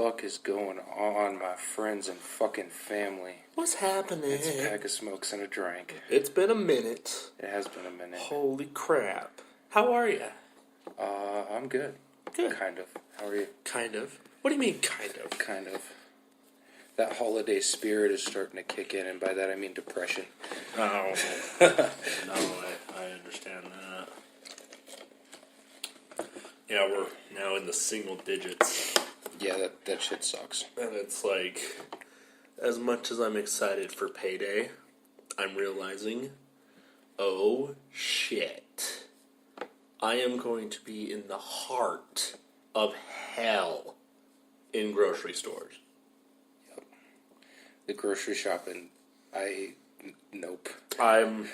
fuck is going on, my friends and fucking family? What's happening? It's a pack of smokes and a drink. It's been a minute. It has been a minute. Holy crap. How are you? I'm good. Good. Kind of. How are you? Kind of. What do you mean, kind of? Kind of. That holiday spirit is starting to kick in, and by that I mean depression. Oh. No, I understand that. Yeah, we're now in the single digits. Yeah, that shit sucks. And it's like, as much as I'm excited for payday, I'm realizing, oh shit, I am going to be in the heart of hell in grocery stores. Yep. The grocery shopping, nope. I'm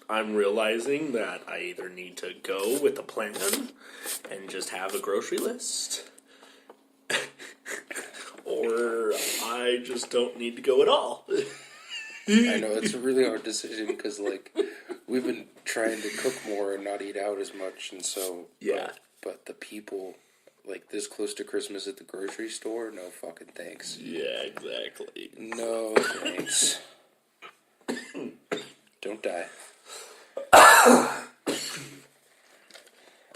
realizing that I either need to go with a plan and just have a grocery list, or I just don't need to go at all. I know, it's a really hard decision because, like, we've been trying to cook more and not eat out as much, and so... Yeah. But the people, like, this close to Christmas at the grocery store, no fucking thanks. Yeah, exactly. No thanks. Don't die.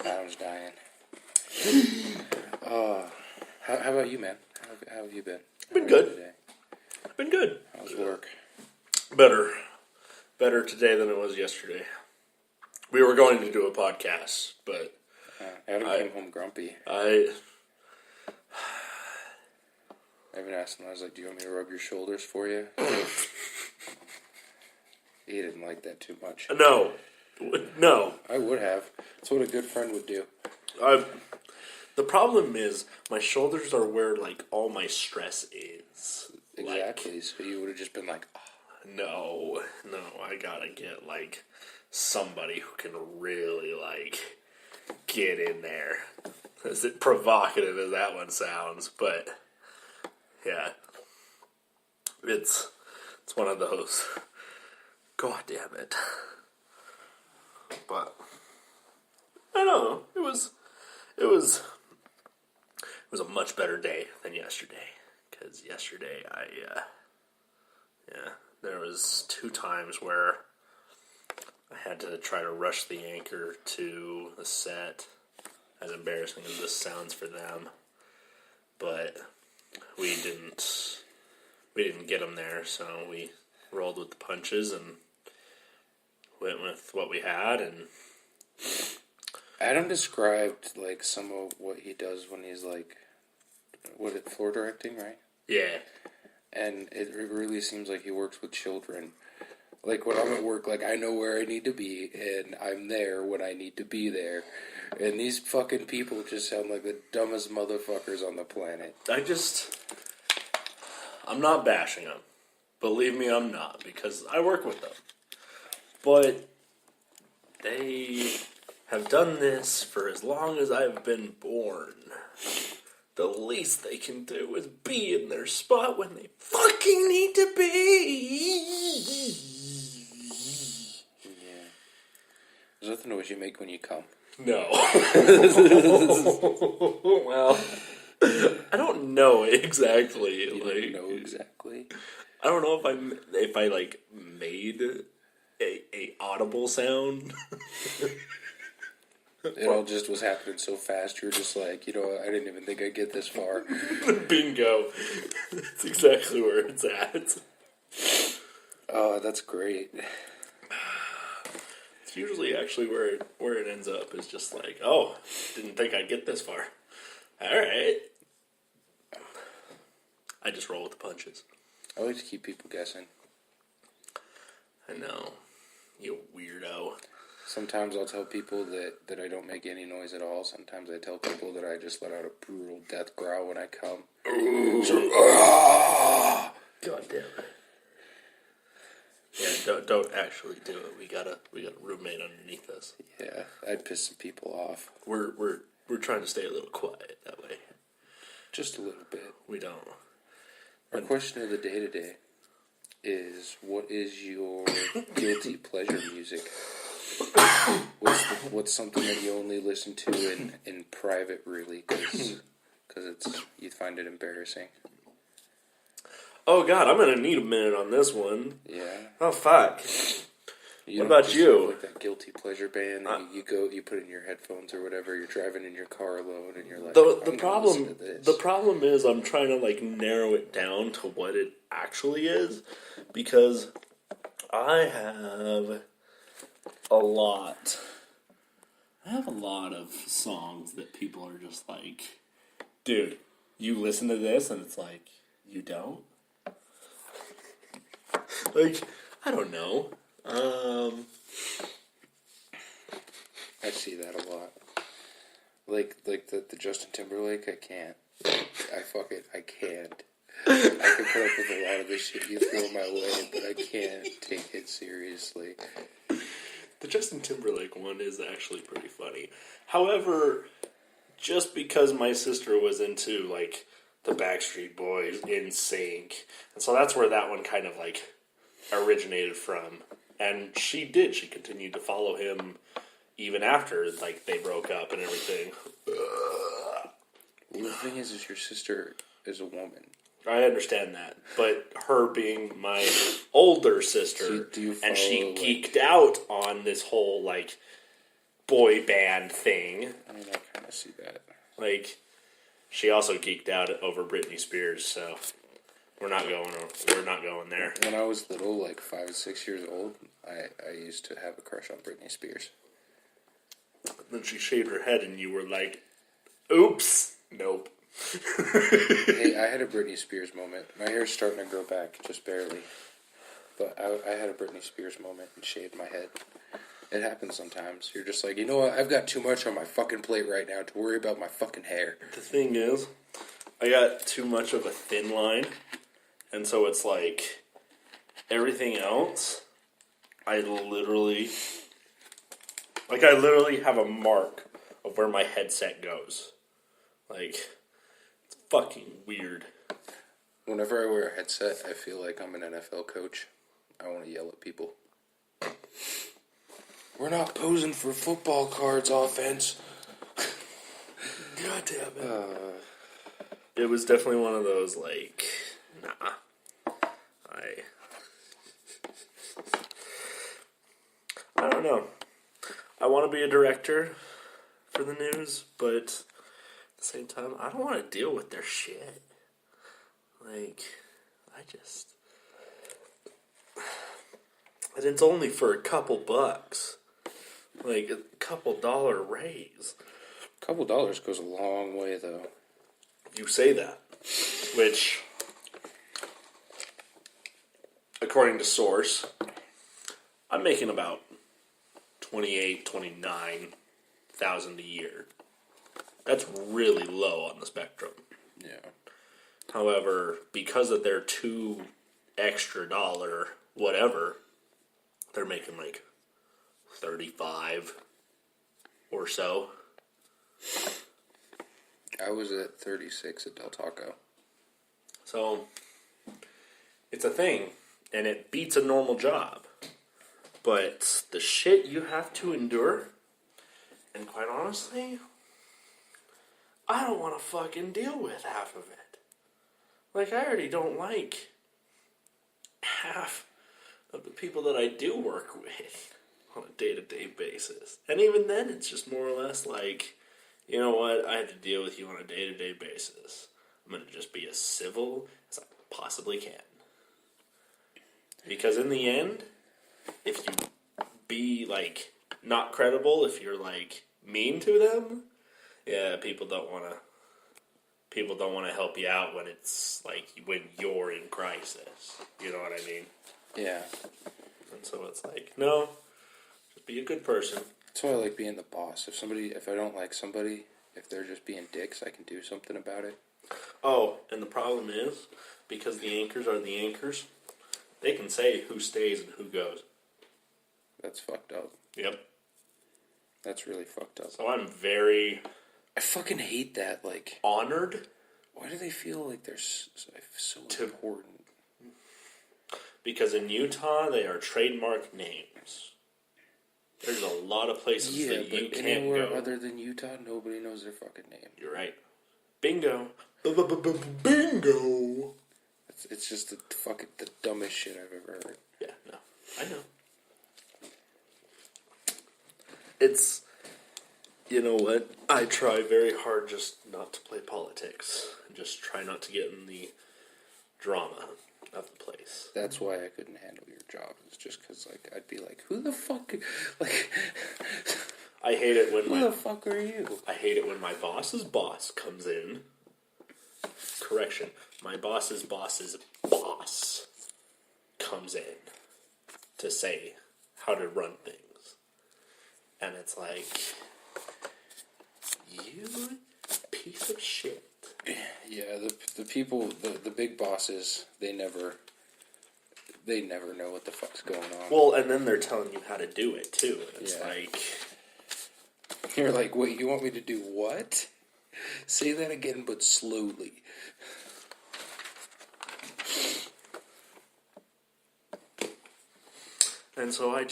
Adam's dying. How about you, man? How have you been? Been good. Been good. How's work? Better today than it was yesterday. We were going to do a podcast, but Adam came home grumpy. I even asked him, I was like, do you want me to rub your shoulders for you? He didn't like that too much. No. I would have. That's what a good friend would do. The problem is, my shoulders are where, like, all my stress is. Exactly. Like, so you would have just been like, oh. No, I gotta get, like, somebody who can really, like, get in there. As provocative as that one sounds, but, yeah. It's one of those. God damn it. But, I don't know, it was a much better day than yesterday. Because yesterday, there was 2 times where I had to try to rush the anchor to the set, as embarrassing as this sounds for them. But we didn't get them there, so we rolled with the punches and went with what we had. And Adam described, like, some of what he does when he's, like, floor directing, right? Yeah. And it really seems like he works with children. Like, when I'm at work, like, I know where I need to be, and I'm there when I need to be there. And these fucking people just sound like the dumbest motherfuckers on the planet. I'm not bashing them. Believe me, I'm not, because I work with them. But they have done this for as long as I've been born. The least they can do is be in their spot when they fucking need to be. Yeah. There's nothing noise you make when you come. No. Well, I don't know exactly. You don't know exactly? I don't know if I like made a audible sound. It all just was happening so fast, you were just like, you know, I didn't even think I'd get this far. Bingo. That's exactly where it's at. Oh, that's great. It's usually actually where it ends up is just like, oh, didn't think I'd get this far. Alright. I just roll with the punches. I like to keep people guessing. I know. You weirdo. Sometimes I'll tell people that I don't make any noise at all. Sometimes I tell people that I just let out a brutal death growl when I come. God damn it. Yeah, don't actually do it. We got a roommate underneath us. Yeah, I'd piss some people off. We're trying to stay a little quiet that way. Just a little bit. We don't. Our question of the day today is, what is your guilty pleasure music? What's something that you only listen to in private, really? Because because you find it embarrassing. Oh God, I'm gonna need a minute on this one. Yeah. Oh fuck. What about you? Like that guilty pleasure band that you put in your headphones or whatever. You're driving in your car alone, and you're like, the problem is I'm trying to like narrow it down to what it actually is, because I have a lot. I have a lot of songs that people are just like, dude, you listen to this, and it's like, you don't? Like, I don't know. I see that a lot. Like the Justin Timberlake, I can't. I can't. I can put up with a lot of the shit you throw my way, but I can't take it seriously. The Justin Timberlake one is actually pretty funny. However, just because my sister was into, like, the Backstreet Boys, NSYNC, and so that's where that one kind of, like, originated from. And she continued to follow him even after, like, they broke up and everything. Well, the thing is your sister is a woman. I understand that, but her being my older sister, and she geeked out on this whole, like, boy band thing. I mean, I kind of see that. Like, she also geeked out over Britney Spears, so we're not going there. When I was little, like 5 or 6 years old, I used to have a crush on Britney Spears. Then she shaved her head, and you were like, "Oops, nope." Hey, I had a Britney Spears moment. My hair's starting to grow back, just barely. But I had a Britney Spears moment and shaved my head. It happens sometimes. You're just like, you know what? I've got too much on my fucking plate right now to worry about my fucking hair. The thing is, I got too much of a thin line, and so it's like, everything else, I literally have a mark of where my headset goes. Like, it's fucking weird. Whenever I wear a headset, I feel like I'm an NFL coach. I want to yell at people. We're not posing for football cards, offense. God damn it. It was definitely one of those, like, nah. I don't know. I want to be a director for the news, but at the same time, I don't want to deal with their shit. Like, and it's only for a couple bucks. Like, a couple dollar raise. A couple dollars goes a long way, though. You say that. Which, according to Source, I'm making about $29,000 a year. That's really low on the spectrum. Yeah. However, because of their $2 extra whatever, they're making like 35 or so. I was at 36 at Del Taco. So, it's a thing, and it beats a normal job. But the shit you have to endure, and quite honestly, I don't want to fucking deal with half of it. Like, I already don't like half of the people that I do work with on a day-to-day basis. And even then, it's just more or less like, you know what, I have to deal with you on a day-to-day basis. I'm going to just be as civil as I possibly can. Because in the end, if you be, like, not credible, if you're, like, mean to them, yeah, people don't want to help you out when it's, like, when you're in crisis. You know what I mean? Yeah. And so it's like, no, just be a good person. That's why I like being the boss. If I don't like somebody, if they're just being dicks, I can do something about it. Oh, and the problem is, because the anchors are the anchors, they can say who stays and who goes. That's fucked up. Yep. That's really fucked up. So I'm very... I fucking hate that, like... honored? Why do they feel like they're so important? Because in Utah, they are trademark names. There's a lot of places that you can't anywhere go. other than Utah, nobody knows their fucking name. You're right. Bingo. Bingo. It's just the dumbest shit I've ever heard. Yeah, no. I know. It's... You know what? I try very hard just not to play politics. Just try not to get in the drama of the place. That's why I couldn't handle your job. It's just because, like, I'd be like, who the fuck... Like... I hate it when Who the fuck are you? I hate it when my boss's boss comes in. Correction. My boss's boss's boss comes in to say how to run things. And it's like, you piece of shit. Yeah, the people, the big bosses, they never know what the fuck's going on. Well, and then they're telling you how to do it, too. And it's like... You're like, wait, you want me to do what? Say that again, but slowly. And so I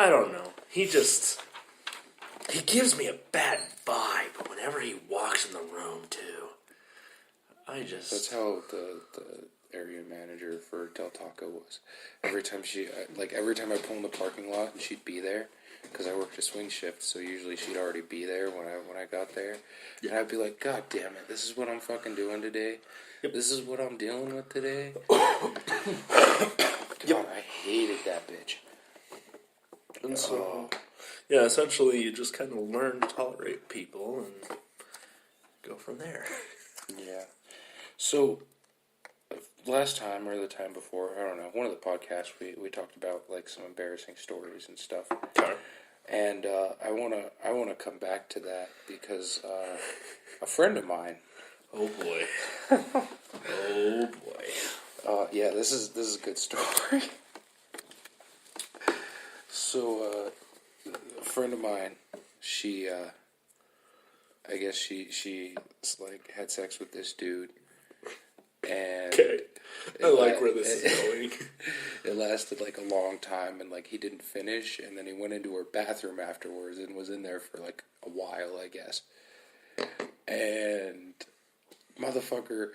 don't know. He gives me a bad vibe whenever he walks in the room, too. That's how the area manager for Del Taco was. Every time I pull in the parking lot and she'd be there, because I worked a swing shift, so usually she'd already be there when I got there. Yeah. And I'd be like, God damn it, this is what I'm fucking doing today? Yep. This is what I'm dealing with today? God, I hated that bitch. And so, yeah, essentially you just kind of learn to tolerate people and go from there. Yeah. So, last time or the time before, I don't know, one of the podcasts we talked about like some embarrassing stories and stuff. Okay. And I wanna come back to that because a friend of mine. Oh boy. Oh boy. Yeah, this is a good story. So a friend of mine, she I guess she like had sex with this dude. And okay. I like where this is going. It lasted like a long time, and like he didn't finish, and then he went into her bathroom afterwards and was in there for like a while, I guess. And motherfucker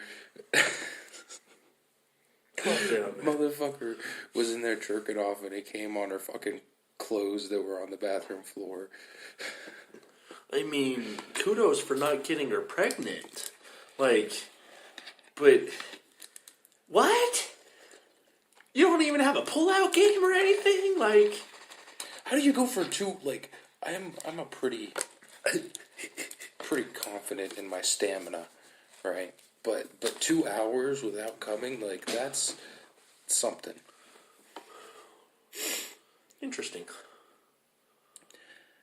was in there jerking off, and it came on her fucking clothes that were on the bathroom floor. I mean, kudos for not getting her pregnant. Like, but what? You don't even have a pull-out game or anything? Like, how do you go for two? Like, I'm a pretty confident in my stamina, right? But 2 hours without coming, like, that's something. Interesting.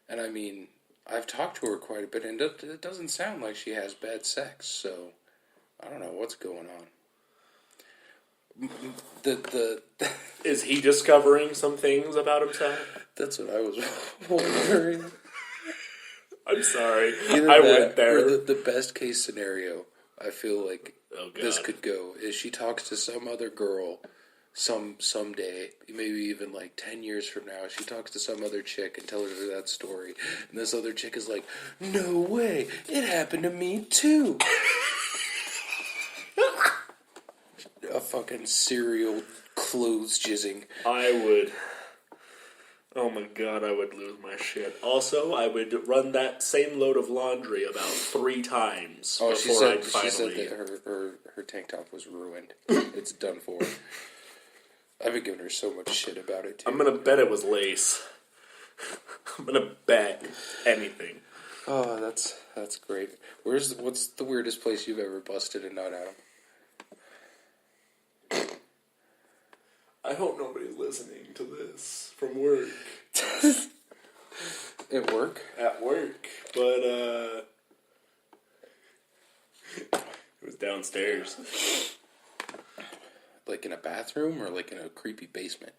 And I mean, I've talked to her quite a bit, and it doesn't sound like she has bad sex, so I don't know what's going on. Is he discovering some things about himself? That's what I was wondering. I'm sorry. Either I that went there. Or the best case scenario, I feel like this could go, is she talks to some other girl someday, maybe even like 10 years from now, she talks to some other chick and tells her that story, and this other chick is like, no way, it happened to me too. A fucking serial clothes jizzing. Oh my god, I would lose my shit. Also, I would run that same load of laundry about 3 times before she said that her tank top was ruined. It's done for. I've been giving her so much shit about it, too. I'm gonna bet it was lace. I'm gonna bet anything. Oh, that's great. What's the weirdest place you've ever busted a nut out? I hope nobody's listening to this from work. At work? At work. But, it was downstairs. Like in a bathroom or like in a creepy basement?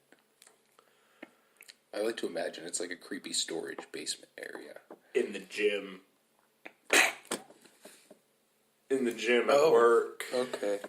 I like to imagine it's like a creepy storage basement area. In the gym. In the gym at work. Okay.